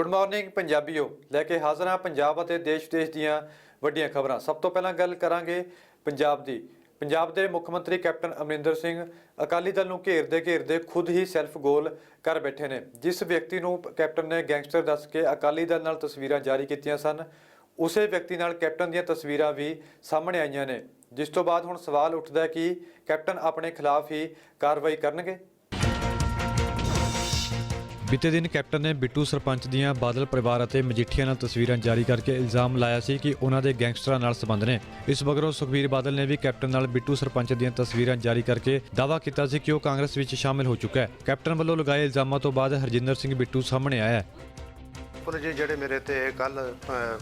Good morning पंजाबीओ लैके हाज़र हाँ पंजाब और देश विदेश दीआं वड्डियां खबरां। सब तो पहलां गल करांगे पंजाब दी। पंजाब के मुख मंत्री कैप्टन अमरिंदर सिंह अकाली दल नूं घेरदे घेरदे खुद ही सैल्फ गोल कर बैठे ने। जिस व्यक्ति नूं कैप्टन ने गैंगस्टर दस के अकाली दल नाल तस्वीरां जारी कीतियां सन, उसे व्यक्ति नाल कैप्टन दीआं तस्वीरां भी सामने आईयां ने, जिस तो बाद हुण सवाल उठदा है कि कैप्टन अपने खिलाफ ही कार्रवाई करनगे। बीते दिन कैप्टन ने बिट्टू सरपंच दीआं बादल परिवार और मजीठिया नाल तस्वीरां जारी करके इल्जाम लाया सी कि उन्हां दे गैंगस्टरां नाल संबंध ने। इस मगरों सुखबीर बादल ने भी कैप्टन नाल बिट्टू सरपंच दीआं तस्वीरां जारी करके दावा किया सी कि वह कांग्रेस विच शामिल हो चुका है। कैप्टन वालों लगाए इल्जामां तो बाद हरजिंदर सिंह बिट्टू सामने आया है। जी ਜਿਹੜੇ ਮੇਰੇ ਤੇ ਕੱਲ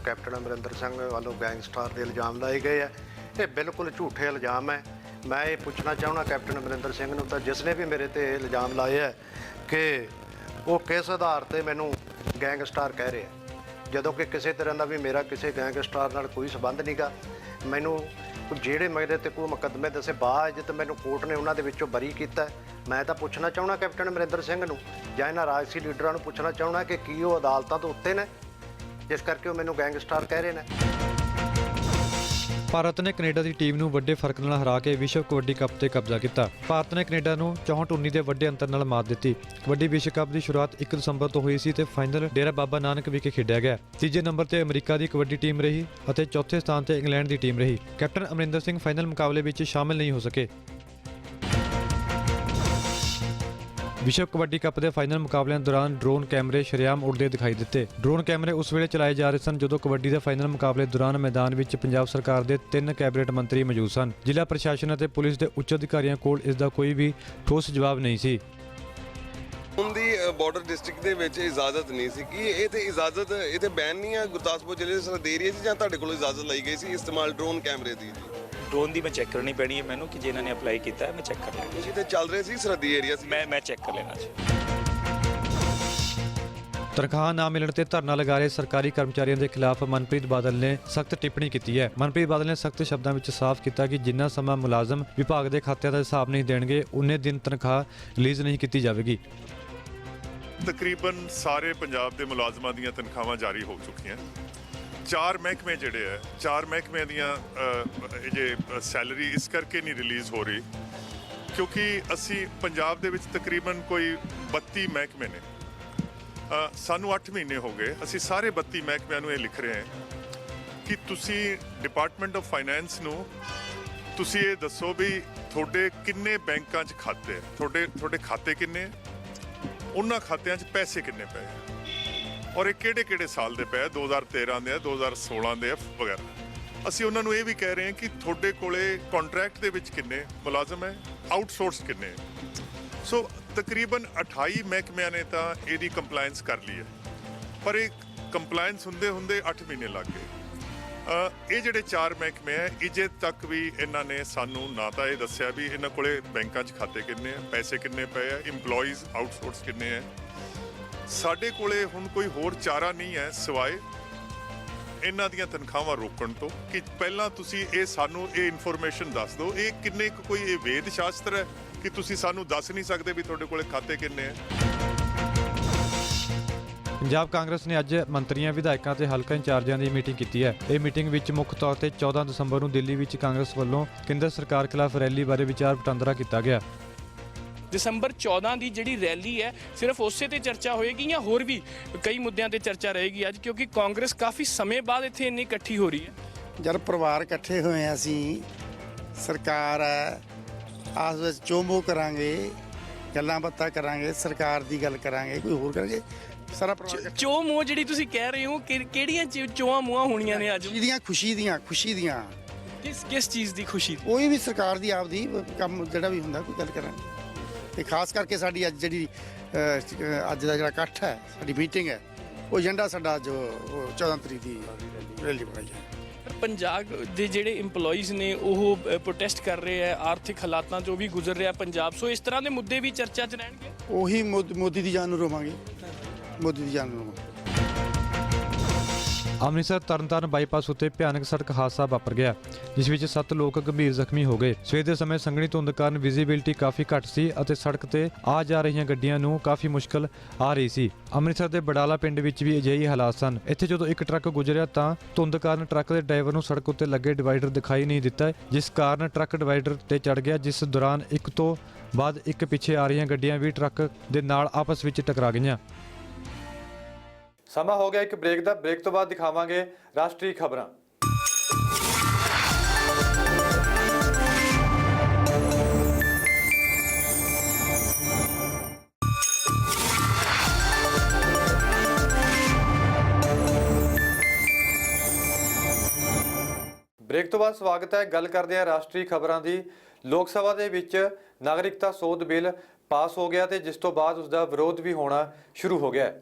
ਕੈਪਟਨ ਅਮਰਿੰਦਰ ਸਿੰਘ ਵੱਲੋਂ ਗੈਂਗਸਟਰ ਦੇ ਇਲਜ਼ਾਮ ਲਾਏ ਗਏ ਆ, ਇਹ ਬਿਲਕੁਲ ਝੂਠੇ ਇਲਜ਼ਾਮ ਹੈ। ਮੈਂ ਇਹ ਪੁੱਛਣਾ ਚਾਹੁੰਦਾ ਕੈਪਟਨ ਅਮਰਿੰਦਰ ਸਿੰਘ ਨੂੰ ਤਾਂ ਜਿਸ ਨੇ ਵੀ ਮੇਰੇ ਤੇ ਇਲਜ਼ਾਮ ਲਾਏ ਹੈ ਕਿ ਉਹ ਕਿਸ ਆਧਾਰ ਤੇ ਮੈਨੂੰ ਗੈਂਗਸਟਰ ਕਹਿ ਰਿਹਾ, ਜਦੋਂ ਕਿ ਕਿਸੇ ਤਰ੍ਹਾਂ ਦਾ ਵੀ ਮੇਰਾ ਕਿਸੇ ਗੈਂਗਸਟਰ ਨਾਲ ਕੋਈ ਸੰਬੰਧ ਨਹੀਂਗਾ। ਮੈਨੂੰ ਜਿਹੜੇ ਮੇਰੇ ਤੇ ਕੋਈ ਮੁਕੱਦਮੇ ਦੱਸੇ ਬਾਅਦ ਮੈਨੂੰ ਕੋਰਟ ਨੇ ਉਹਨਾਂ ਦੇ ਵਿੱਚੋਂ ਬਰੀ ਕੀਤਾ। ਮੈਂ ਤਾਂ ਪੁੱਛਣਾ ਚਾਹੁੰਦਾ ਕੈਪਟਨ ਅਮਰਿੰਦਰ ਸਿੰਘ ਨੂੰ ਜਾਂ ਇਹਨਾਂ ਰਾਜਸੀ ਲੀਡਰਾਂ ਨੂੰ ਪੁੱਛਣਾ ਚਾਹੁੰਦਾ ਕਿ ਕੀ ਉਹ ਅਦਾਲਤਾਂ ਤੋਂ ਉੱਤੇ ਨੇ ਜਿਸ ਕਰਕੇ ਉਹ ਮੈਨੂੰ ਗੈਂਗਸਟਰ ਕਹਿ ਰਹੇ ਨੇ। ਭਾਰਤ ਨੇ ਕੈਨੇਡਾ ਦੀ ਟੀਮ ਨੂੰ ਵੱਡੇ ਫਰਕ ਨਾਲ ਹਰਾ ਕੇ ਵਿਸ਼ਵ ਕਬੱਡੀ ਕੱਪ ਤੇ ਕਬਜ਼ਾ ਕੀਤਾ। ਭਾਰਤ ਨੇ ਕੈਨੇਡਾ ਨੂੰ 64-19 ਦੇ ਵੱਡੇ ਅੰਤਰ ਨਾਲ ਮਾਤ ਦਿੱਤੀ। ਕਬੱਡੀ ਵਿਸ਼ਵ ਕੱਪ ਦੀ ਸ਼ੁਰੂਆਤ 1 ਦਸੰਬਰ ਤੋਂ ਹੋਈ ਸੀ ਤੇ ਫਾਈਨਲ ਡੇਰਾ ਬਾਬਾ ਨਾਨਕ ਵਿਖੇ ਖੇਡਿਆ ਗਿਆ। ਤੀਜੇ ਨੰਬਰ ਤੇ ਅਮਰੀਕਾ ਦੀ ਕਬੱਡੀ ਟੀਮ ਰਹੀ ਅਤੇ ਚੌਥੇ ਸਥਾਨ ਤੇ ਇੰਗਲੈਂਡ ਦੀ ਟੀਮ ਰਹੀ। ਕੈਪਟਨ ਅਮਰਿੰਦਰ ਸਿੰਘ ਫਾਈਨਲ ਮੁਕਾਬਲੇ ਵਿੱਚ ਸ਼ਾਮਿਲ ਨਹੀਂ ਹੋ ਸਕੇ। विश्व कबड्डी कप के फाइनल मुकाबलों दौरान ड्रोन कैमरे शरेआम उड़ते दिखाई दिते। ड्रोन कैमरे उस वेले चलाए जा रहे सन जो कबड्डी के फाइनल मुकाबले दौरान मैदान में पंजाब सरकार के 3 कैबिनेट मंत्री मौजूद सन। जिला प्रशासन और पुलिस के उच्च अधिकारियों कोल इसका कोई भी ठोस जवाब नहीं सी। उनकी बॉर्डर डिस्ट्रिक्ट ਦੇ ਵਿੱਚ ਇਜਾਜ਼ਤ ਨਹੀਂ ਸੀ ਕਿ ਇਹ ਤੇ ਇਜਾਜ਼ਤ ਇਹ ਤੇ ਬੈਨ ਨਹੀਂ ਹੈ ਗੁਰਦਾਸਪੁਰ ਜ਼ਿਲ੍ਹੇ ਦੇ ਸਰਹੱਦੀ ਏਰੀਆ 'ਚ ਜਾਂ ਤੁਹਾਡੇ ਕੋਲ ਇਜਾਜ਼ਤ ਲਈ ਗਈ ਸੀ ਇਸਤੇਮਾਲ ਡਰੋਨ ਕੈਮਰੇ ਦੀ? ड्रोन की मैं चेक करनी पैनी है मैनू कि जिन्होंने अप्लाई किया है मैं चेक कर लेना। ਤੁਸੀਂ ਤੇ ਚੱਲ ਰਹੇ ਸੀ ਸਰਹੱਦੀ ਏਰੀਆ ਸੀ? मैं चेक कर लेना जी। तनख्वाह ना मिलने ते धरना लगा रहे सरकारी कर्मचारियों के खिलाफ मनप्रीत बादल ने सख्त टिप्पणी की है। मनप्रीत बादल ने सख्त शब्दों में साफ किया कि जिन्ना समा मुलाजम विभाग के खात्यां का हिसाब नहीं देंगे उन्ने दिन तनख्वाह रिलीज़ नहीं की जाएगी। तकरीबन सारे पंजाब के मुलाजमान ਦੀਆਂ ਤਨਖਾਹਾਂ ਜਾਰੀ ਹੋ ਚੁੱਕੀਆਂ। 4 ਮਹਿਕਮੇ ਜਿਹੜੇ ਹੈ 4 ਮਹਿਕਮਿਆਂ ਦੀਆਂ ਜੇ ਸੈਲਰੀ ਇਸ ਕਰਕੇ ਨਹੀਂ ਰਿਲੀਜ਼ ਹੋ ਰਹੀ ਕਿਉਂਕਿ ਅਸੀਂ ਪੰਜਾਬ ਦੇ ਵਿੱਚ ਤਕਰੀਬਨ ਕੋਈ 32 ਮਹਿਕਮੇ ਨੇ। ਸਾਨੂੰ 8 ਮਹੀਨੇ ਹੋ ਗਏ ਅਸੀਂ ਸਾਰੇ 32 ਮਹਿਕਮਿਆਂ ਨੂੰ ਇਹ ਲਿਖ ਰਹੇ ਹਾਂ ਕਿ ਤੁਸੀਂ ਡਿਪਾਰਟਮੈਂਟ ਆਫ ਫਾਈਨੈਂਸ ਨੂੰ ਤੁਸੀਂ ਇਹ ਦੱਸੋ ਵੀ ਤੁਹਾਡੇ ਕਿੰਨੇ ਬੈਂਕਾਂ 'ਚ ਖਾਤੇ, ਤੁਹਾਡੇ ਖਾਤੇ ਕਿੰਨੇ, ਉਹਨਾਂ ਖਾਤਿਆਂ 'ਚ ਪੈਸੇ ਕਿੰਨੇ ਪਏ ਔਰ ਇਹ ਕਿਹੜੇ ਸਾਲ ਦੇ ਪਏ, 2013 ਦੇ ਆ 2016 ਦੇ ਆ ਵਗੈਰਾ। ਅਸੀਂ ਉਹਨਾਂ ਨੂੰ ਇਹ ਵੀ ਕਹਿ ਰਹੇ ਹਾਂ ਕਿ ਤੁਹਾਡੇ ਕੋਲੇ ਕੰਟਰੈਕਟ ਦੇ ਵਿੱਚ ਕਿੰਨੇ ਮੁਲਾਜ਼ਮ ਹੈ, ਆਊਟਸੋਰਸ ਕਿੰਨੇ। ਸੋ ਤਕਰੀਬਨ 28 ਮਹਿਕਮਿਆਂ ਨੇ ਤਾਂ ਇਹਦੀ ਕੰਪਲਾਇੰਸ ਕਰ ਲਈ ਹੈ ਪਰ ਇਹ ਕੰਪਲਾਇੰਸ ਹੁੰਦੇ 8 ਮਹੀਨੇ ਲੱਗ ਗਏ। ਇਹ ਜਿਹੜੇ 4 ਮਹਿਕਮੇ ਹੈ ਅਜੇ ਤੱਕ ਵੀ ਇਹਨਾਂ ਨੇ ਸਾਨੂੰ ਨਾ ਤਾਂ ਇਹ ਦੱਸਿਆ ਵੀ ਇਹਨਾਂ ਕੋਲੇ ਬੈਂਕਾਂ 'ਚ ਖਾਤੇ ਕਿੰਨੇ ਆ, ਪੈਸੇ ਕਿੰਨੇ ਪਏ ਆ, ਇੰਪਲੋਈਜ਼ ਆਊਟਸੋਰਸ ਕਿੰਨੇ ਹੈ। ਸਾਡੇ ਕੋਲੇ ਹੁਣ ਕੋਈ ਹੋਰ ਚਾਰਾ ਨਹੀਂ ਹੈ ਸਿਵਾਏ ਇਹਨਾਂ ਦੀਆਂ ਤਨਖਾਹਾਂ ਰੋਕਣ ਤੋਂ ਕਿ ਪਹਿਲਾਂ ਤੁਸੀਂ ਇਹ ਸਾਨੂੰ ਇਹ ਇਨਫੋਰਮੇਸ਼ਨ ਦੱਸ ਦਿਓ। ਇਹ ਕਿੰਨੇ ਕੋਈ ਇਹ ਵੇਦ ਸ਼ਾਸਤਰ ਹੈ ਕਿ ਤੁਸੀਂ ਸਾਨੂੰ ਦੱਸ ਨਹੀਂ ਸਕਦੇ ਵੀ ਤੁਹਾਡੇ ਕੋਲੇ ਖਾਤੇ ਕਿੰਨੇ ਹੈ। पंजाब कांग्रेस ने अज मंत्रियों विधायकों ते हलका इंचार्जां की मीटिंग की है। यह मीटिंग विच मुख्य तौर पर 14 दसंबर को दिल्ली विच कांग्रेस वालों केंद्र सरकार खिलाफ रैली बारे विचार वटांदरा किया गया। दसंबर 14 की जिहड़ी रैली है सिर्फ उसे ते चर्चा होएगी या होर भी कई मुद्दों ते चर्चा रहेगी अज, क्योंकि कांग्रेस काफ़ी समय बाद इत्थे इन्नी इकट्ठी हो रही है। जब परिवार इकट्ठे होए असीं सरकार है आस विच चोमो करांगे, गल्लां बातां करांगे, सरकार दी गल करांगे, कोई होर करांगे। सारा चो मोह जिहड़ी तुसीं कह रहे हो किहड़ियां चोआं मोआं होणीਆਂ ने अज? खुशी दियां किस चीज़ की खुशी? कोई भी सरकार दी आपदी काम जिहड़ा भी हुंदा कोई गल करांगे। ਤੇ ਖਾਸ ਕਰਕੇ ਸਾਡੀ ਅੱਜ ਜਿਹੜੀ ਅੱਜ ਦਾ ਜਿਹੜਾ ਇਕੱਠ ਹੈ ਸਾਡੀ ਮੀਟਿੰਗ ਹੈ ਉਹ ਏਜੰਡਾ ਸਾਡਾ ਜੋ 14 ਤਰੀਕ ਦੀ ਰੈਲੀ ਬਣਾਈ ਹੈ। ਪੰਜਾਬ ਦੇ ਜਿਹੜੇ EMPLOYEES ਨੇ ਉਹ ਪ੍ਰੋਟੈਸਟ ਕਰ ਰਹੇ ਆ, ਆਰਥਿਕ ਹਾਲਾਤਾਂ ਚੋਂ ਵੀ ਗੁਜ਼ਰ ਰਿਹਾ ਪੰਜਾਬ, ਸੋ ਇਸ ਤਰ੍ਹਾਂ ਦੇ ਮੁੱਦੇ ਵੀ ਚਰਚਾ 'ਚ ਰਹਿਣਗੇ। ਉਹੀ ਮੋਦੀ ਦੀ ਜਾਨ ਨੂੰ ਰੋਵਾਂਗੇ, ਮੋਦੀ ਦੀ ਜਾਨ ਨੂੰ ਰੋਵਾਂਗੇ। ਅੰਮ੍ਰਿਤਸਰ ਤਰਨਤਾਰਨ ਬਾਈਪਾਸ ਉੱਤੇ ਭਿਆਨਕ ਸੜਕ ਹਾਦਸਾ ਵਾਪਰ ਗਿਆ, ਜਿਸ ਵਿੱਚ 7 ਲੋਕ ਗੰਭੀਰ ਜ਼ਖਮੀ ਹੋ ਗਏ। ਸਵੇਰ ਦੇ ਸਮੇਂ ਸੰਘਣੀ ਧੁੰਦ ਕਾਰਨ ਵਿਜ਼ਿਬਿਲਟੀ ਕਾਫੀ ਘੱਟ ਸੀ ਅਤੇ ਸੜਕ ਤੇ ਆ ਜਾ ਰਹੀਆਂ ਗੱਡੀਆਂ ਨੂੰ ਕਾਫੀ ਮੁਸ਼ਕਲ ਆ ਰਹੀ ਸੀ। ਅੰਮ੍ਰਿਤਸਰ ਦੇ ਬਡਾਲਾ ਪਿੰਡ ਵਿੱਚ ਵੀ ਅਜਿਹੇ ਹਾਲਾਤ ਸਨ। ਇੱਥੇ ਜਦੋਂ ਇੱਕ ਟਰੱਕ ਗੁਜ਼ਰਿਆ ਤਾਂ ਧੁੰਦ ਕਾਰਨ ਟਰੱਕ ਦੇ ਡਰਾਈਵਰ ਨੂੰ ਸੜਕ ਉੱਤੇ ਲੱਗੇ ਡਿਵਾਈਡਰ ਦਿਖਾਈ ਨਹੀਂ ਦਿੱਤਾ, ਜਿਸ ਕਾਰਨ ਟਰੱਕ ਡਿਵਾਈਡਰ ਤੇ ਚੜ ਗਿਆ, ਜਿਸ ਦੌਰਾਨ ਇੱਕ ਤੋਂ ਬਾਅਦ ਇੱਕ ਪਿੱਛੇ ਆ ਰਹੀਆਂ ਗੱਡੀਆਂ ਵੀ ਟਰੱਕ ਦੇ ਨਾਲ ਆਪਸ ਵਿੱਚ ਟਕਰਾ ਗਈਆਂ। ਸਮਾਂ ਹੋ ਗਿਆ ਇੱਕ ਬ੍ਰੇਕ ਦਾ। ਬ੍ਰੇਕ ਤੋਂ ਬਾਅਦ ਦਿਖਾਵਾਂਗੇ ਰਾਸ਼ਟਰੀ ਖਬਰਾਂ। ਬ੍ਰੇਕ ਤੋਂ ਬਾਅਦ ਸਵਾਗਤ ਹੈ। ਗੱਲ ਕਰਦੇ ਹਾਂ ਰਾਸ਼ਟਰੀ ਖਬਰਾਂ ਦੀ। ਲੋਕ ਸਭਾ ਦੇ ਵਿੱਚ ਨਾਗਰਿਕਤਾ ਸੋਧ ਬਿੱਲ ਪਾਸ ਹੋ ਗਿਆ ਤੇ ਜਿਸ ਤੋਂ ਬਾਅਦ ਉਸ ਦਾ ਵਿਰੋਧ ਵੀ ਹੋਣਾ ਸ਼ੁਰੂ ਹੋ ਗਿਆ ਹੈ।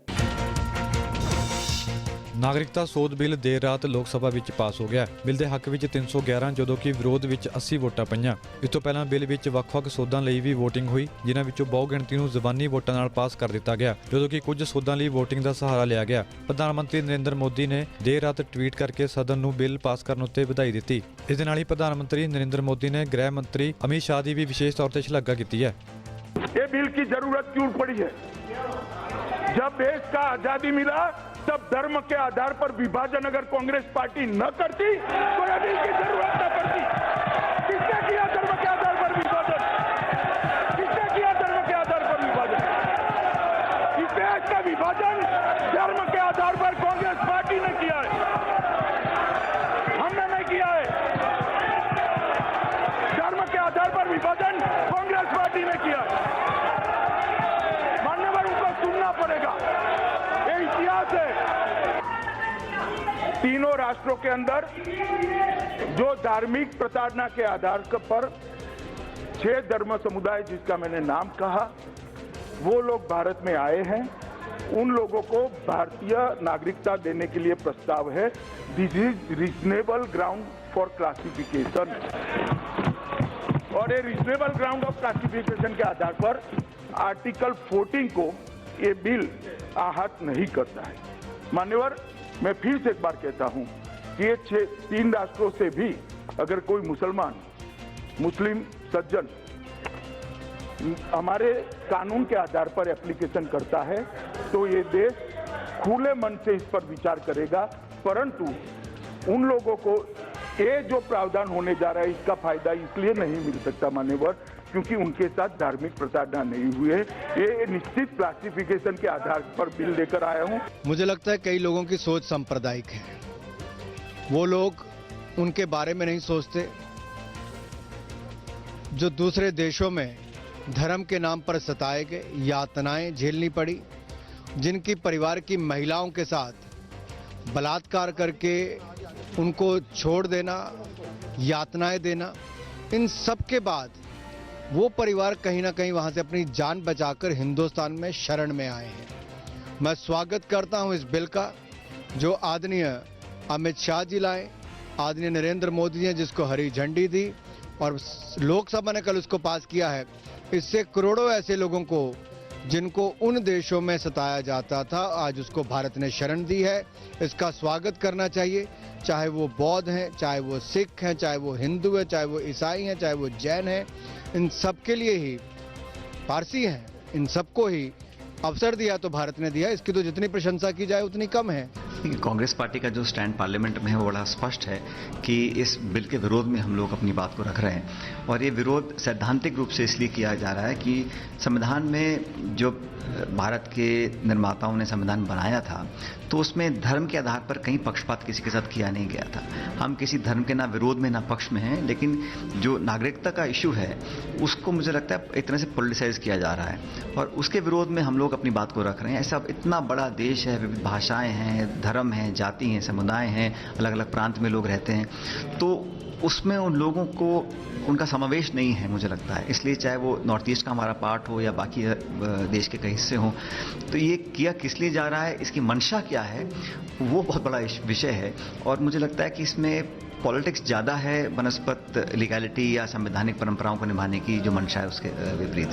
ਨਾਗਰਿਕਤਾ ਸੋਧ ਬਿੱਲ ਦੇਰ ਰਾਤ ਲੋਕ ਸਭਾ ਵਿੱਚ ਪਾਸ ਹੋ ਗਿਆ। ਬਿੱਲ ਦੇ ਹੱਕ ਵਿੱਚ 311 ਜਦੋਂ ਕਿ ਵਿਰੋਧ ਵਿੱਚ 80 ਵੋਟਾਂ ਪਈਆਂ। ਇਸ ਤੋਂ ਪਹਿਲਾਂ ਬਿੱਲ ਵਿੱਚ ਵੱਖ-ਵੱਖ ਸੋਧਾਂ ਲਈ ਵੀ VOTING ਹੋਈ, ਜਿਨ੍ਹਾਂ ਵਿੱਚੋਂ ਬਹੁ ਗਿਣਤੀ ਨੂੰ ਜ਼ਬਾਨੀ ਵੋਟਾਂ ਨਾਲ ਪਾਸ ਕਰ ਦਿੱਤਾ ਗਿਆ, ਜਦੋਂ ਕਿ ਕੁਝ ਸੋਧਾਂ ਲਈ VOTING ਦਾ ਸਹਾਰਾ ਲਿਆ ਗਿਆ। ਪ੍ਰਧਾਨ ਮੰਤਰੀ ਨਰਿੰਦਰ ਮੋਦੀ ਨੇ ਦੇਰ ਰਾਤ ਟਵੀਟ ਕਰਕੇ ਸਦਨ ਨੂੰ ਬਿੱਲ ਪਾਸ ਕਰਨ ਉੱਤੇ ਵਧਾਈ ਦਿੱਤੀ। ਇਸ ਦੇ ਨਾਲ ਹੀ ਪ੍ਰਧਾਨ ਮੰਤਰੀ ਨਰਿੰਦਰ ਮੋਦੀ ਨੇ ਗ੍ਰਹਿ ਮੰਤਰੀ ਅਮਿਤ ਸ਼ਾਹ ਦੀ ਵੀ ਵਿਸ਼ੇਸ਼ ਤੌਰ ਤੇ ਸ਼ਲਾਘਾ ਕੀਤੀ ਹੈ। ये बिल की जरूरत क्यों पड़ी है? जब देश का आजादी मिला तब धर्म के आधार पर विभाजन अगर कांग्रेस पार्टी न करती तो ये बिल की जरूरत न पड़ती। किसने किया धर्म के आधार पर विभाजन? किसने किया धर्म के आधार पर विभाजन? इस देश का विभाजन धर्म के आधार पर कांग्रेस पार्टी ने किया है, हमने नहीं किया है। धर्म के आधार पर विभाजन कांग्रेस पार्टी ने किया है। मान्यवर उनको सुनना पड़ेगा, ये इतिहास है। तीनों राष्ट्रों के अंदर जो धार्मिक प्रताड़ना के आधार पर 6 धर्म समुदाय जिसका मैंने नाम कहा, वो लोग भारत में आए हैं। उन लोगों को भारतीय नागरिकता देने के लिए प्रस्ताव है। This is reasonable ground for classification, और ये रीजनेबल ग्राउंड ऑफ क्लासिफिकेशन के आधार पर आर्टिकल 14 को ये बिल आहत नहीं करता है। मान्यवर, मैं फिर से एक बार कहता हूं कि ये 3 राष्ट्रों से भी अगर कोई मुसलमान मुस्लिम सज्जन हमारे कानून के आधार पर एप्लीकेशन करता है तो ये देश खुले मन से इस पर विचार करेगा। परंतु उन लोगों को ये जो प्रावधान होने जा रहा है इसका फायदा इसलिए नहीं मिल सकता मान्यवर, क्योंकि उनके साथ धार्मिक प्रताड़ना नहीं हुई है। ये निश्चित क्लासिफिकेशन के आधार पर बिल लेकर आया हूं। मुझे लगता है कई लोगों की सोच सांप्रदायिक है, वो लोग उनके बारे में नहीं सोचते जो दूसरे देशों में धर्म के नाम पर सताए गए, यातनाएं झेलनी पड़ी, जिनकी परिवार की महिलाओं के साथ बलात्कार करके उनको छोड़ देना, यातनाएं देना, इन सब के बाद वो परिवार कहीं ना कहीं वहां से अपनी जान बचाकर हिंदुस्तान में शरण में आए हैं। मैं स्वागत करता हूं इस बिल का जो आदरणीय अमित शाह जी लाए, आदरणीय नरेंद्र मोदी जी ने जिसको हरी झंडी दी और लोकसभा ने कल उसको पास किया है। इससे करोड़ों ऐसे लोगों को जिनको उन देशों में सताया जाता था आज उसको भारत ने शरण दी है। इसका स्वागत करना चाहिए, चाहे वो बौद्ध हैं, चाहे वो सिख हैं, चाहे वो हिंदू हैं, चाहे वो ईसाई हैं, चाहे वो जैन हैं, इन सब के लिए ही, पारसी हैं, इन सबको ही अवसर दिया तो भारत ने दिया। इसकी तो जितनी प्रशंसा की जाए उतनी कम है। कांग्रेस पार्टी का जो स्टैंड पार्लियामेंट में है वो बड़ा स्पष्ट है कि इस बिल के विरोध में हम लोग अपनी बात को रख रहे हैं, और ये विरोध सैद्धांतिक रूप से इसलिए किया जा रहा है कि संविधान में जो भारत के निर्माताओं ने संविधान बनाया था तो उसमें धर्म के आधार पर कहीं पक्षपात किसी के साथ किया नहीं गया था। हम किसी धर्म के ना विरोध में ना पक्ष में हैं, लेकिन जो नागरिकता का इशू है उसको मुझे लगता है एक तरह से पॉलिटिसाइज किया जा रहा है और उसके विरोध में हम लोग अपनी बात को रख रहे हैं। ऐसा इतना बड़ा देश है, विविध भाषाएं हैं, धर्म हैं, जाति हैं, समुदाय हैं, अलग अलग प्रांत में लोग रहते हैं, तो उसमें उन लोगों को उनका समावेश नहीं है मुझे लगता है। इसलिए चाहे वो नॉर्थ ईस्ट का हमारा पार्ट हो या बाकी देश के कई हिस्से हों, तो ये किया किस लिए जा रहा है, इसकी मंशा क्या है, वो बहुत बड़ा विषय है। और मुझे लगता है कि इसमें पॉलिटिक्स ज़्यादा है बनस्पत लीगैलिटी या संवैधानिक परंपराओं को निभाने की जो मंशा है उसके विपरीत।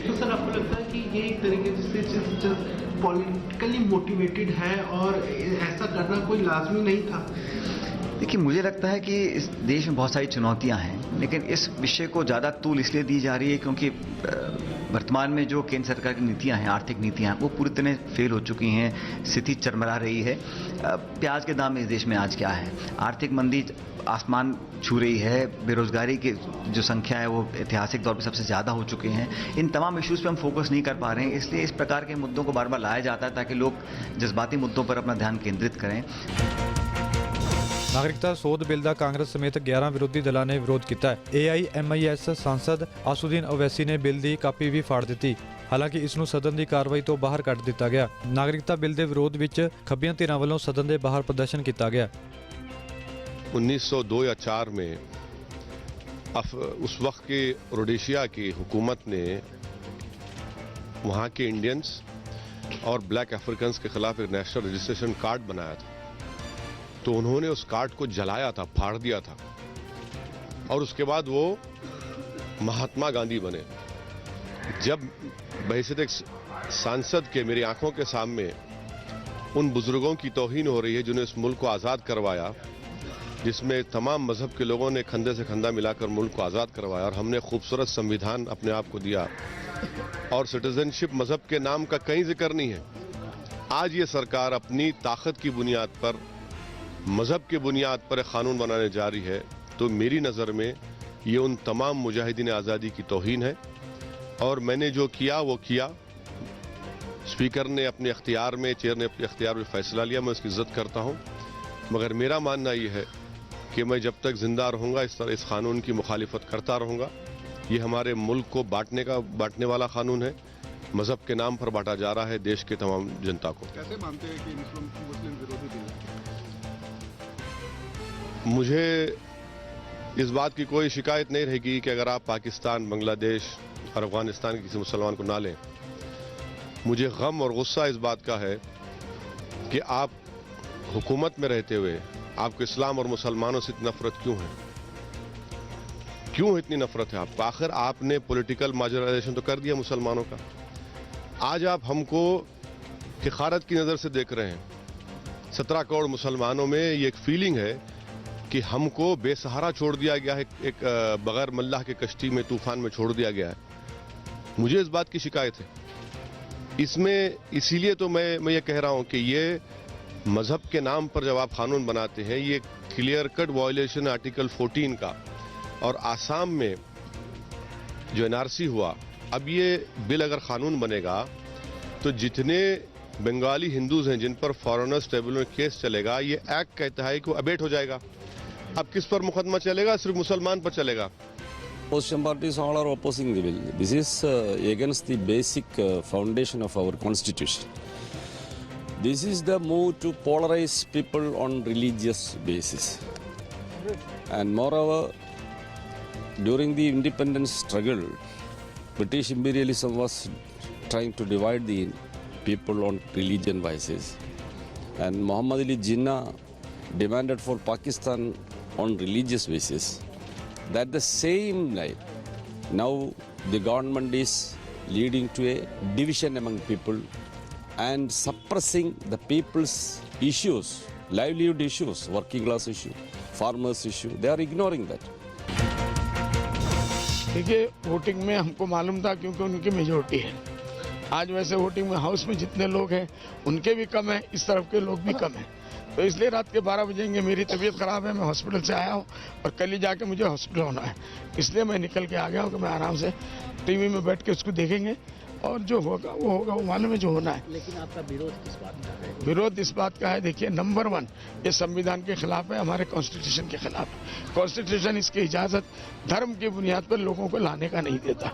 तो सर आपको लगता है कि ये एक तरीके से पॉलिटिकली मोटिवेटेड है और ऐसा करना कोई लाजमी नहीं था? देखिए, मुझे लगता है कि इस देश में बहुत सारी चुनौतियां हैं, लेकिन इस विषय को ज़्यादा तूल इसलिए दी जा रही है क्योंकि वर्तमान में जो केंद्र सरकार की नीतियां हैं, आर्थिक नीतियां, वो पूरी तरह फेल हो चुकी हैं, स्थिति चरमरा रही है। प्याज के दाम इस देश में आज क्या है, आर्थिक मंदी आसमान छू रही है, बेरोजगारी की जो संख्या है वो ऐतिहासिक तौर पर सबसे ज़्यादा हो चुके हैं। इन तमाम इश्यूज़ पे हम फोकस नहीं कर पा रहे हैं, इसलिए इस प्रकार के मुद्दों को बार बार लाया जाता है ताकि लोग जज्बाती मुद्दों पर अपना ध्यान केंद्रित करें। ਨਾਗਰਿਕਤਾ ਸੋਧ ਬਿੱਲ ਦਾ ਕਾਂਗਰਸ ਸਮੇਤ 11 ਵਿਰੋਧੀ ਦਲਾਂ ਨੇ ਵਿਰੋਧ ਕੀਤਾ ਹੈ। AIMIS ਸਾਂਸਦ ਆਸੂਦੀਨ ਓਵੈਸੀ ਨੇ ਬਿੱਲ ਦੀ ਕਾਪੀ ਵੀ ਫਾੜ ਦਿੱਤੀ। ਹਾਲਾਂਕਿ ਇਸ ਨੂੰ ਸਦਨ ਦੀ ਕਾਰਵਾਈ ਤੋਂ ਬਾਹਰ ਕੱਢ ਦਿੱਤਾ ਗਿਆ। ਨਾਗਰਿਕਤਾ ਬਿੱਲ ਦੇ ਵਿਰੋਧ ਵਿੱਚ ਖੱਬੀਆਂ ਧਿਰਾਂ ਵੱਲੋਂ ਸਦਨ ਦੇ ਬਾਹਰ ਪ੍ਰਦਰਸ਼ਨ ਕੀਤਾ ਗਿਆ। 1902 या 4 में उस वक्त की रोडेशिया की हुकूमत ने वहाँ के इंडियंस और ब्लैक अफ्रीकन्स के खिलाफ एक नेशनल रजिस्ट्रेशन कार्ड बनाया था। तो उन्होंने उस कार्ड को जलाया था, फाड़ दिया था, और उसके बाद वो महात्मा गांधी बने। जब बहैसियत एक सांसद के मेरी आंखों के सामने उन बुजुर्गों की तौहीन हो रही है जिन्होंने इस मुल्क को आज़ाद करवाया, जिसमें तमाम मजहब के लोगों ने कंधे से कंधा मिलाकर मुल्क को आज़ाद करवाया, और हमने खूबसूरत संविधान अपने आप को दिया, और सिटीजनशिप मजहब के नाम का कहीं जिक्र नहीं है। आज ये सरकार अपनी ताकत की बुनियाद पर, मजहब की बुनियाद पर एक कानून बनाने जा रही है, तो मेरी नज़र में ये उन तमाम मुजाहिदीन आज़ादी की तौहीन है। और मैंने जो किया वो किया, स्पीकर ने अपने अख्तियार में, चेयर ने अपने अख्तियार में फैसला लिया, मैं उसकी इज्जत करता हूँ, मगर मेरा मानना ये है कि मैं जब तक जिंदा रहूँगा इस कानून की मुखालिफत करता रहूँगा। ये हमारे मुल्क को बांटने वाला कानून है, मजहब के नाम पर बांटा जा रहा है देश के तमाम जनता को। कैसे मानते हैं कि मुस्लिम विरोधी बिल है? मुझे इस बात की कोई शिकायत नहीं रहेगी कि अगर आप पाकिस्तान, बांग्लादेश और अफगानिस्तान के किसी मुसलमान को ना लें। मुझे गम और गुस्सा इस बात का है कि आप हुकूमत में रहते हुए आपको इस्लाम और मुसलमानों से इतनी नफरत क्यों है? क्यों इतनी नफरत है आपको? आखिर आपने पॉलिटिकल मार्जिनाइजेशन तो कर दिया मुसलमानों का। आज आप हमको हिकारत की नज़र से देख रहे हैं। 17 करोड़ मुसलमानों में ये एक फीलिंग है कि हमको बेसहारा छोड़ दिया गया है, एक बगैर मल्लाह के कश्ती में, तूफान में छोड़ दिया गया है। मुझे इस बात की शिकायत है। इसमें इसीलिए तो मैं ये कह रहा हूं कि ये मजहब के नाम पर जब आप कानून बनाते हैं, ये क्लियर कट वायलेशन आर्टिकल 14 का। और आसाम में जो NRC हुआ, अब ये बिल अगर कानून बनेगा तो जितने बंगाली हिंदूज हैं जिन पर फॉरेनर्स ट्रिब्यूनल में केस चलेगा, ये एक्ट कहता है कि वो अबेट हो जाएगा। अब किस पर मुकदमा चलेगा? सिर्फ मुसलमान पर चलेगा। Opposition parties all are opposing the bill. This is against the basic foundation of our constitution. This is the move to polarize people on religious basis. And moreover, during the independence struggle, British imperialism was trying to divide the people on religion basis. And Muhammad Ali Jinnah demanded for Pakistan on religious basis. That the same night, now the government is leading to a division among people and suppressing the people's issues, livelihood issues, working class issue, farmers issue. They are ignoring that. देखिए, voting में हमको मालूम था क्योंकि उनकी majority है। आज वैसे वोटिंग में हाउस में जितने लोग हैं उनके भी कम है, इस तरफ के लोग भी कम हैं। तो इसलिए रात के 12 बजेंगे, मेरी तबीयत ख़राब है, मैं हॉस्पिटल से आया हूँ और कल ही जाके मुझे हॉस्पिटल होना है, इसलिए मैं निकल के आ गया हूँ कि मैं आराम से टीवी में बैठ के उसको देखेंगे और जो होगा वो मालूम है जो होना है। लेकिन आपका विरोध किस बात का है? विरोध इस बात का है, देखिए, नंबर 1 ये संविधान के खिलाफ है, हमारे कॉन्स्टिट्यूशन के खिलाफ है। कॉन्स्टिट्यूशन इसकी इजाज़त धर्म की बुनियाद पर लोगों को लाने का नहीं देता।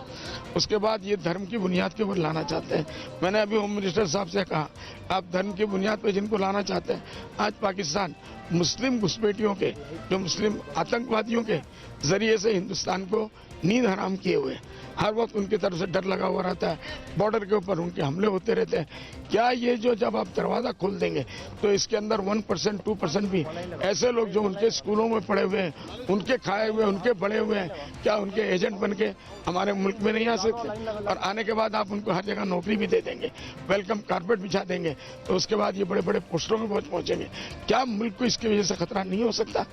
उसके बाद ये धर्म की बुनियाद के ऊपर लाना चाहते हैं। मैंने अभी होम मिनिस्टर साहब से कहा, आप धर्म की बुनियाद पर जिनको लाना चाहते हैं, आज पाकिस्तान मुस्लिम घुसपैठियों के, जो मुस्लिम आतंकवादियों के जरिए से हिंदुस्तान को नींद हराम किए हुए, हर वक्त उनकी तरफ से डर लगा हुआ रहता है, बॉर्डर के ऊपर उनके हमले होते रहते हैं। क्या ये जो जब आप दरवाज़ा खोल देंगे तो इसके अंदर 1% 2% भी ऐसे लोग जो उनके स्कूलों में पढ़े हुए हैं, उनके खाए हुए, उनके बड़े हुए हैं, क्या उनके एजेंट बन के हमारे मुल्क में नहीं आ सकते? और आने के बाद आप उनको हर जगह नौकरी भी दे देंगे, वेलकम कारपेट बिछा देंगे, तो उसके बाद ये बड़े बड़े पोस्टरों में पहुंचेंगे। क्या मुल्क को इसकी वजह से खतरा नहीं हो सकता?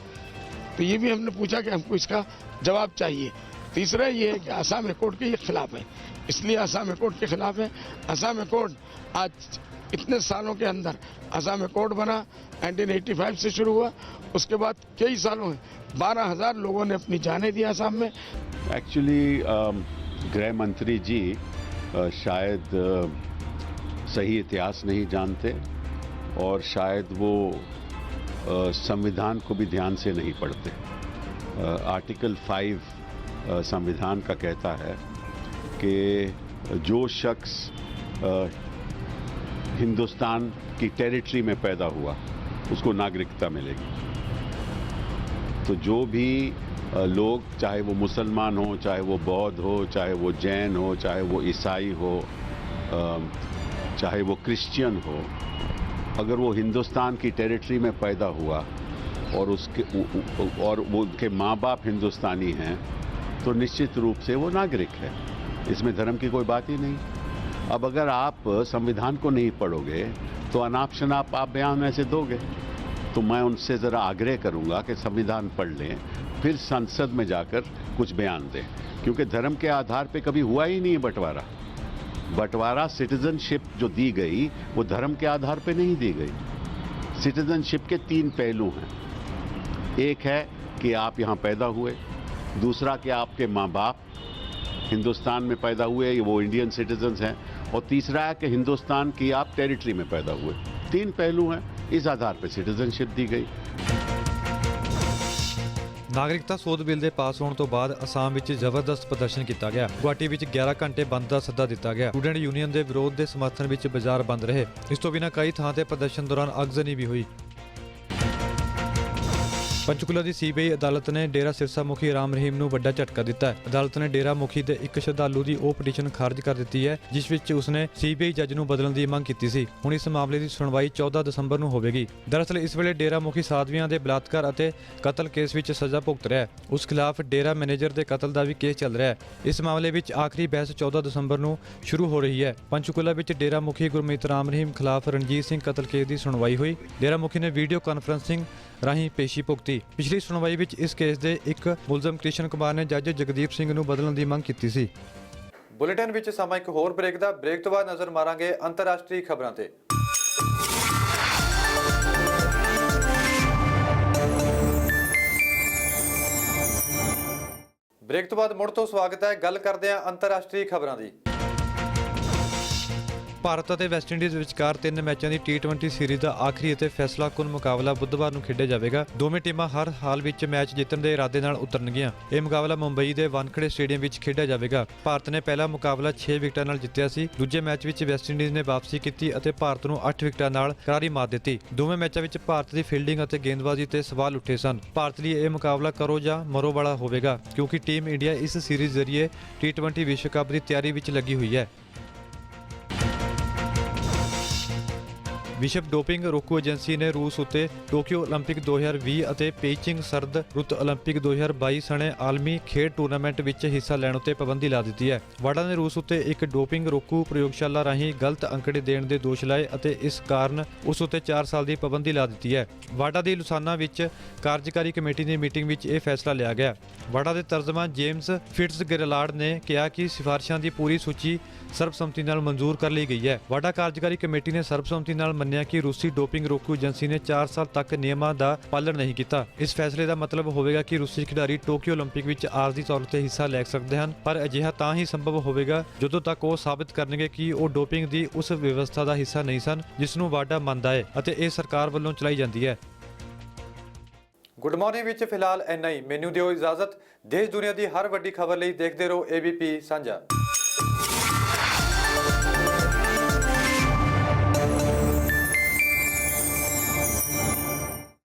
तो ये भी हमने पूछा कि हमको इसका जवाब चाहिए। तीसरा ये है कि असम हाईकोर्ट के ये खिलाफ है, इसलिए असम हाईकोर्ट के खिलाफ है। असम हाईकोर्ट आज इतने सालों के अंदर असम हाईकोर्ट बना, 1985 से शुरू हुआ, उसके बाद कई सालों में 12,000 लोगों ने अपनी जानें दी असम में। एक्चुअली गृह मंत्री जी शायद सही इतिहास नहीं जानते और शायद वो संविधान को भी ध्यान से नहीं पढ़ते। आर्टिकल 5 संविधान का कहता है कि जो शख्स हिंदुस्तान की टेरिटरी में पैदा हुआ उसको नागरिकता मिलेगी। तो जो भी लोग, चाहे वो मुसलमान हो, चाहे वो बौद्ध हो, चाहे वो जैन हो, चाहे वो ईसाई हो, चाहे वो क्रिश्चियन हो, अगर वो हिंदुस्तान की टेरिटरी में पैदा हुआ और वो उनके माँ बाप हिंदुस्तानी हैं तो निश्चित रूप से वो नागरिक है। इसमें धर्म की कोई बात ही नहीं। अब अगर आप संविधान को नहीं पढ़ोगे तो अनाप शनाप आप बयान ऐसे दोगे। तो मैं उनसे ज़रा आग्रह करूंगा कि संविधान पढ़ लें, फिर संसद में जाकर कुछ बयान दें, क्योंकि धर्म के आधार पे कभी हुआ ही नहीं बंटवारा। बंटवारा सिटीजनशिप जो दी गई वो धर्म के आधार पे नहीं दी गई। सिटीजनशिप के 3 पहलू हैं। एक है कि आप यहाँ पैदा हुए, दूसरा कि आपके माँ बाप हिंदुस्तान में पैदा हुए, वो इंडियन सिटीजन्स हैं, और तीसरा है कि हिंदुस्तान की आप टेरिटरी में पैदा हुए। 3 पहलू हैं, इस आधार पर सिटीजनशिप दी गई। ਨਾਗਰਿਕਤਾ ਸੋਧ ਬਿੱਲ ਦੇ ਪਾਸ ਹੋਣ ਤੋਂ ਬਾਅਦ ਅਸਾਮ ਵਿੱਚ ਜ਼ਬਰਦਸਤ ਪ੍ਰਦਰਸ਼ਨ ਕੀਤਾ ਗਿਆ। ਗੁਹਾਟੀ ਵਿੱਚ 11 ਘੰਟੇ ਬੰਦ ਦਾ ਸੱਦਾ ਦਿੱਤਾ ਗਿਆ। ਸਟੂਡੈਂਟ ਯੂਨੀਅਨ ਦੇ ਵਿਰੋਧ ਦੇ ਸਮਰਥਨ ਵਿੱਚ ਬਾਜ਼ਾਰ ਬੰਦ ਰਹੇ। ਇਸ ਤੋਂ ਬਿਨਾਂ ਕਈ ਥਾਂ ਤੇ ਪ੍ਰਦਰਸ਼ਨ ਦੌਰਾਨ ਅਗਜ਼ਨੀ ਵੀ ਹੋਈ। ਪੰਚਕੂਲਾ ਦੀ ਸੀਬੀਆਈ ਅਦਾਲਤ ਨੇ ਡੇਰਾ ਸਿਰਸਾ ਮੁਖੀ ਰਾਮ ਰਹੀਮ ਨੂੰ ਵੱਡਾ ਝਟਕਾ ਦਿੱਤਾ ਹੈ। ਅਦਾਲਤ ਨੇ ਡੇਰਾ ਮੁਖੀ ਦੇ ਇੱਕ ਸ਼ਰਧਾਲੂ ਦੀ ਉਹ ਪਟੀਸ਼ਨ ਖਾਰਜ ਕਰ ਦਿੱਤੀ ਹੈ ਜਿਸ ਵਿੱਚ ਉਸਨੇ ਸੀਬੀਆਈ ਜੱਜ ਨੂੰ ਬਦਲਣ ਦੀ ਮੰਗ ਕੀਤੀ ਸੀ। ਹੁਣ ਇਸ ਮਾਮਲੇ ਦੀ ਸੁਣਵਾਈ 14 ਦਸੰਬਰ ਨੂੰ ਹੋਵੇਗੀ। ਦਰਅਸਲ ਇਸ ਵੇਲੇ ਡੇਰਾ ਮੁਖੀ ਸਾਧਵੀਆਂ ਦੇ ਬਲਾਤਕਾਰ ਅਤੇ ਕਤਲ ਕੇਸ ਵਿੱਚ ਸਜ਼ਾ ਭੁਗਤ ਰਿਹਾ ਹੈ। ਉਸ ਖਿਲਾਫ ਡੇਰਾ ਮੈਨੇਜਰ ਦੇ ਕਤਲ ਦਾ ਵੀ ਕੇਸ ਚੱਲ ਰਿਹਾ ਹੈ। ਇਸ ਮਾਮਲੇ ਵਿੱਚ ਆਖਰੀ ਬਹਿਸ 14 ਦਸੰਬਰ ਨੂੰ ਸ਼ੁਰੂ ਹੋ ਰਹੀ ਹੈ। ਪੰਚਕੂਲਾ ਵਿੱਚ ਡੇਰਾ ਮੁਖੀ ਗੁਰਮੀਤ ਰਾਮ ਰਹੀਮ ਖਿਲਾਫ ਰਣਜੀਤ ਸਿੰਘ ਕਤਲ ਕੇਸ ਦੀ ਸੁਣਵਾਈ ਹੋਈ। ਡੇਰਾ ਮੁਖੀ ਨੇ ਵੀਡੀਓ ਕਾਨਫਰੰਸਿੰਗ ਰਾਹੀਂ ਪੇਸ਼ੀ ਭੁਗਤੀ। ਪਿਛਲੀ ਸੁਣਵਾਈ ਵਿੱਚ ਇਸ ਕੇਸ ਦੇ ਇੱਕ ਮੁਲਜ਼ਮ ਕ੍ਰਿਸ਼ਨ ਕੁਮਾਰ ਨੇ ਜੱਜ ਜਗਦੀਪ ਸਿੰਘ ਨੂੰ ਬਦਲਣ ਦੀ ਮੰਗ ਕੀਤੀ ਸੀ। ਬੁਲੇਟਿਨ ਵਿੱਚ ਸਮਾਂ ਇੱਕ ਹੋਰ ਬ੍ਰੇਕ ਦਾ। ਬ੍ਰੇਕ ਤੋਂ ਬਾਅਦ ਨਜ਼ਰ ਮਾਰਾਂਗੇ ਅੰਤਰਰਾਸ਼ਟਰੀ ਖਬਰਾਂ ਤੇ। ਬ੍ਰੇਕ ਤੋਂ ਬਾਅਦ ਮੁੜ ਤੋਂ ਸਵਾਗਤ ਹੈ। ਗੱਲ ਕਰਦੇ ਹਾਂ ਅੰਤਰਰਾਸ਼ਟਰੀ ਖਬਰਾਂ ਦੀ। ਭਾਰਤ ਅਤੇ ਵੈਸਟਇੰਡੀਜ਼ ਵਿਚਕਾਰ 3 ਮੈਚਾਂ ਦੀ T20 ਸੀਰੀਜ਼ ਦਾ ਆਖਰੀ ਅਤੇ ਫੈਸਲਾਕੁਨ ਮੁਕਾਬਲਾ ਬੁੱਧਵਾਰ ਨੂੰ ਖੇਡਿਆ ਜਾਵੇਗਾ। ਦੋਵੇਂ ਟੀਮਾਂ ਹਰ ਹਾਲ ਵਿੱਚ ਮੈਚ ਜਿੱਤਣ ਦੇ ਇਰਾਦੇ ਨਾਲ ਉਤਰਨਗੀਆਂ। ਇਹ ਮੁਕਾਬਲਾ ਮੁੰਬਈ ਦੇ ਵਾਨਖੜੇ ਸਟੇਡੀਅਮ ਵਿੱਚ ਖੇਡਿਆ ਜਾਵੇਗਾ। ਭਾਰਤ ਨੇ ਪਹਿਲਾ ਮੁਕਾਬਲਾ 6 ਵਿਕਟਾਂ ਨਾਲ ਜਿੱਤਿਆ ਸੀ। ਦੂਜੇ ਮੈਚ ਵਿੱਚ ਵੈਸਟਇੰਡੀਜ਼ ਨੇ ਵਾਪਸੀ ਕੀਤੀ ਅਤੇ ਭਾਰਤ ਨੂੰ 8 ਵਿਕਟਾਂ ਨਾਲ ਕਰਾਰੀ ਮਾਤ ਦਿੱਤੀ। ਦੋਵੇਂ ਮੈਚਾਂ ਵਿੱਚ ਭਾਰਤ ਦੀ ਫੀਲਡਿੰਗ ਅਤੇ ਗੇਂਦਬਾਜ਼ੀ ਤੇ ਸਵਾਲ ਉੱਠੇ ਸਨ। ਭਾਰਤ ਲਈ ਇਹ ਮੁਕਾਬਲਾ ਕਰੋ ਜਾਂ ਮਰੋ ਵਾਲਾ ਹੋਵੇਗਾ, ਕਿਉਂਕਿ ਟੀਮ ਇੰਡੀਆ ਇਸ ਸੀਰੀਜ਼ ਜ਼ਰੀਏ T20 ਵਿਸ਼ਵ ਕੱਪ ਦੀ ਤਿਆਰੀ ਵਿੱਚ ਲੱਗੀ ਹੋਈ ਹੈ। ਵਿਸ਼ਵ ਡੋਪਿੰਗ ਰੋਕੂ ਏਜੰਸੀ ਨੇ ਰੂਸ ਉੱਤੇ ਟੋਕੀਓ 올림픽 2020 ਅਤੇ ਪੇਚਿੰਗ ਸਰਦ ਰੁੱਤ 올림픽 2022 ਸਣੇ ਆਲਮੀ ਖੇਡ ਟੂਰਨਾਮੈਂਟ ਵਿੱਚ ਹਿੱਸਾ ਲੈਣ ਉੱਤੇ ਪਾਬੰਦੀ ਲਾ ਦਿੱਤੀ ਹੈ। ਵਾਡਾ ਨੇ ਰੂਸ ਉੱਤੇ ਇੱਕ ਡੋਪਿੰਗ ਰੋਕੂ ਪ੍ਰਯੋਗਸ਼ਾਲਾ ਰਾਹੀਂ ਗਲਤ ਅੰਕੜੇ ਦੇਣ ਦੇ ਦੋਸ਼ ਲਾਏ ਅਤੇ ਇਸ ਕਾਰਨ ਉਸ ਉੱਤੇ 4 ਸਾਲ ਦੀ ਪਾਬੰਦੀ ਲਾ ਦਿੱਤੀ ਹੈ। ਵਾਡਾ ਦੀ ਲੁਸਾਨਾ ਵਿੱਚ ਕਾਰਜਕਾਰੀ ਕਮੇਟੀ ਦੀ ਮੀਟਿੰਗ ਵਿੱਚ ਇਹ ਫੈਸਲਾ ਲਿਆ ਗਿਆ। ਵਾਡਾ ਦੇ ਤਰਜਮਾਨ ਜੇਮਸ ਫਿਟਜ਼ਗੇਰਲਾਡ ਨੇ ਕਿਹਾ ਕਿ ਸਿਫਾਰਿਸ਼ਾਂ ਦੀ ਪੂਰੀ ਸੂਚੀ ਸਰਬਸੰਮਤੀ ਨਾਲ ਮਨਜ਼ੂਰ ਕਰ ਲਈ ਗਈ ਹੈ। ਵਾਡਾ ਕਾਰਜਕਾਰੀ ਕਮੇਟੀ ਨੇ ਸਰਬਸੰਮਤੀ ਨਾਲ ਮੰਨਿਆ ਕਿ ਰੂਸੀ ਡੋਪਿੰਗ ਰੋਕੂ ਏਜੰਸੀ ਨੇ 4 ਸਾਲ ਤੱਕ ਨਿਯਮਾਂ ਦਾ ਪਾਲਣ ਨਹੀਂ ਕੀਤਾ। ਇਸ ਫੈਸਲੇ ਦਾ ਮਤਲਬ ਹੋਵੇਗਾ ਕਿ ਰੂਸੀ ਖਿਡਾਰੀ ਟੋਕੀਓ 올림픽 ਵਿੱਚ ਆਰਜ਼ੀ ਤੌਰ ਤੇ ਹਿੱਸਾ ਲੈ ਸਕਦੇ ਹਨ, ਪਰ ਅਜਿਹਾ ਤਾਂ ਹੀ ਸੰਭਵ ਹੋਵੇਗਾ ਜਦੋਂ ਤੱਕ ਉਹ ਸਾਬਤ ਕਰਨਗੇ ਕਿ ਉਹ ਡੋਪਿੰਗ ਦੀ ਉਸ ਵਿਵਸਥਾ ਦਾ ਹਿੱਸਾ ਨਹੀਂ ਸਨ ਜਿਸ ਨੂੰ ਵਾਡਾ ਮੰਨਦਾ ਹੈ ਅਤੇ ਇਹ ਸਰਕਾਰ ਵੱਲੋਂ ਚਲਾਈ ਜਾਂਦੀ ਹੈ। ਗੁੱਡ ਮਾਰਨਿੰਗ ਵਿੱਚ ਫਿਲਹਾਲ ਇੰਨਾ ਹੀ। ਮੈਨੂੰ ਦਿਓ ਇਜਾਜ਼ਤ। ਦੇਸ਼ ਦੁਨੀਆ ਦੀ ਹਰ ਵੱਡੀ ਖਬਰ ਲਈ ਦੇਖਦੇ ਰਹੋ ABP ਸਾਂਝਾ।